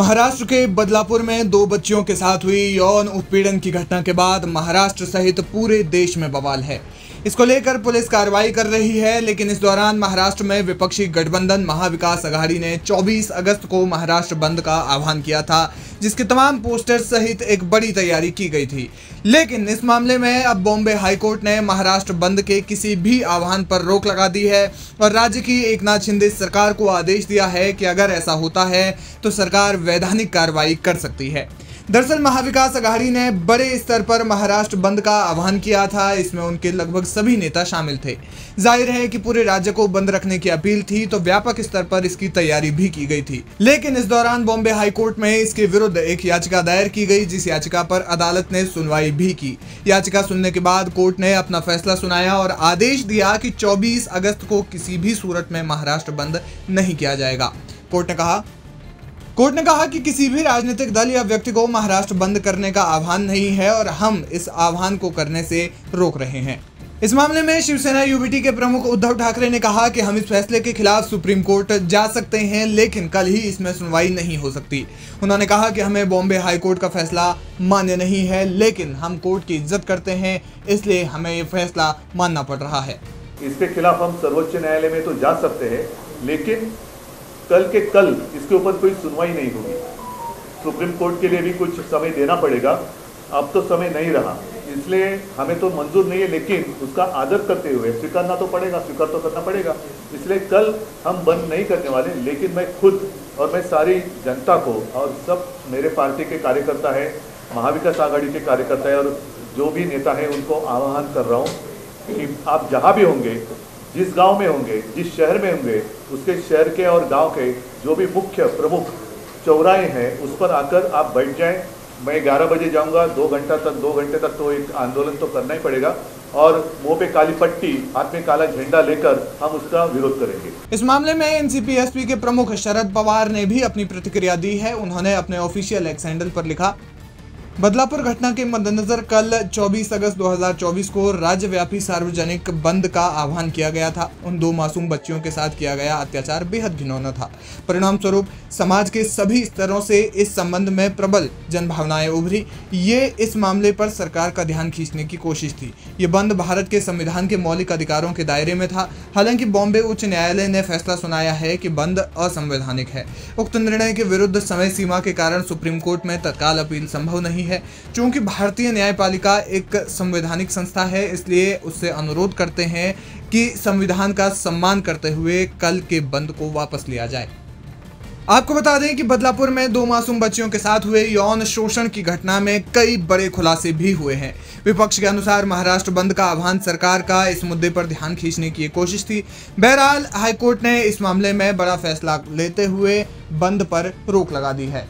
महाराष्ट्र के बदलापुर में 2 बच्चियों के साथ हुई यौन उत्पीड़न की घटना के बाद महाराष्ट्र सहित पूरे देश में बवाल है। इसको लेकर पुलिस कार्रवाई कर रही है, लेकिन इस दौरान महाराष्ट्र में विपक्षी गठबंधन महाविकास अघाड़ी ने 24 अगस्त को महाराष्ट्र बंद का आह्वान किया था, जिसके तमाम पोस्टर्स सहित एक बड़ी तैयारी की गई थी। लेकिन इस मामले में अब बॉम्बे हाईकोर्ट ने महाराष्ट्र बंद के किसी भी आह्वान पर रोक लगा दी है और राज्य की एकनाथ शिंदे सरकार को आदेश दिया है कि अगर ऐसा होता है तो सरकार वैधानिक कार्रवाई कर सकती है। दरअसल महाविकास अघाड़ी ने बड़े स्तर पर महाराष्ट्र बंद का आह्वान किया था। इसमें उनके लगभग सभी नेता शामिल थे। जाहिर है कि पूरे राज्य को बंद रखने की अपील थी, तो व्यापक स्तर पर इसकी तैयारी भी की गई थी। लेकिन इस दौरान बॉम्बे हाईकोर्ट में इसके विरुद्ध एक याचिका दायर की गई, जिस याचिका पर अदालत ने सुनवाई भी की। याचिका सुनने के बाद कोर्ट ने अपना फैसला सुनाया और आदेश दिया कि 24 अगस्त को किसी भी सूरत में महाराष्ट्र बंद नहीं किया जाएगा। कोर्ट ने कहा कि किसी भी राजनीतिक दल या व्यक्ति को महाराष्ट्र बंद करने का आह्वान नहीं है और हम इस आह्वान को करने से रोक रहे हैं। इस मामले में शिवसेना यूबीटी के प्रमुख उद्धव ठाकरे ने कहा कि हम इस फैसले के खिलाफ सुप्रीम कोर्ट जा सकते हैं, लेकिन कल ही इसमें सुनवाई नहीं हो सकती। उन्होंने कहा कि हमें बॉम्बे हाईकोर्ट का फैसला मान्य नहीं है, लेकिन हम कोर्ट की इज्जत करते हैं, इसलिए हमें ये फैसला मानना पड़ रहा है। इसके खिलाफ हम सर्वोच्च न्यायालय में तो जा सकते हैं, लेकिन कल के कल इसके ऊपर कोई सुनवाई नहीं होगी। सुप्रीम कोर्ट के लिए भी कुछ समय देना पड़ेगा। अब तो समय नहीं रहा, इसलिए हमें तो मंजूर नहीं है, लेकिन उसका आदर करते हुए स्वीकारना तो पड़ेगा, स्वीकार तो करना पड़ेगा। इसलिए कल हम बंद नहीं करने वाले, लेकिन मैं खुद और मैं सारी जनता को और सब मेरे पार्टी के कार्यकर्ता है, महाविकास आघाड़ी के कार्यकर्ता है और जो भी नेता है, उनको आह्वान कर रहा हूँ कि आप जहाँ भी होंगे, जिस गांव में होंगे, जिस शहर में होंगे, उसके शहर के और गांव के जो भी मुख्य प्रमुख चौराहे हैं, उस पर आकर आप बैठ जाएं। मैं 11 बजे जाऊंगा। 2 घंटे तक तो एक आंदोलन तो करना ही पड़ेगा और मुंह पे काली पट्टी, हाथ में काला झंडा लेकर हम उसका विरोध करेंगे। इस मामले में एनसीपी एसपी के प्रमुख शरद पवार ने भी अपनी प्रतिक्रिया दी है। उन्होंने अपने ऑफिशियल एक्स हैंडल पर लिखा, बदलापुर घटना के मद्देनजर कल 24 अगस्त 2024 को राज्यव्यापी सार्वजनिक बंद का आह्वान किया गया था। उन 2 मासूम बच्चियों के साथ किया गया अत्याचार बेहद घिनौना था। परिणाम स्वरूप समाज के सभी स्तरों से इस संबंध में प्रबल जनभावनाएं उभरी। ये इस मामले पर सरकार का ध्यान खींचने की कोशिश थी। ये बंद भारत के संविधान के मौलिक अधिकारों के दायरे में था। हालांकि बॉम्बे उच्च न्यायालय ने फैसला सुनाया है कि बंद असंवैधानिक है। उक्त निर्णय के विरुद्ध समय सीमा के कारण सुप्रीम कोर्ट में तत्काल अपील संभव नहीं है। चूंकि भारतीय न्यायपालिका एक संवैधानिक संस्था है, इसलिए उससे अनुरोध करते हैं कि संविधान का सम्मान करते हुए कल के बंद को वापस लिया जाए। आपको बता दें कि बदलापुर में 2 मासूम बच्चियों के साथ हुए यौन शोषण की घटना में कई बड़े खुलासे भी हुए हैं। विपक्ष के अनुसार महाराष्ट्र बंद का आह्वान सरकार का इस मुद्दे पर ध्यान खींचने की कोशिश थी। बहरहाल हाईकोर्ट ने इस मामले में बड़ा फैसला लेते हुए बंद पर रोक लगा दी है।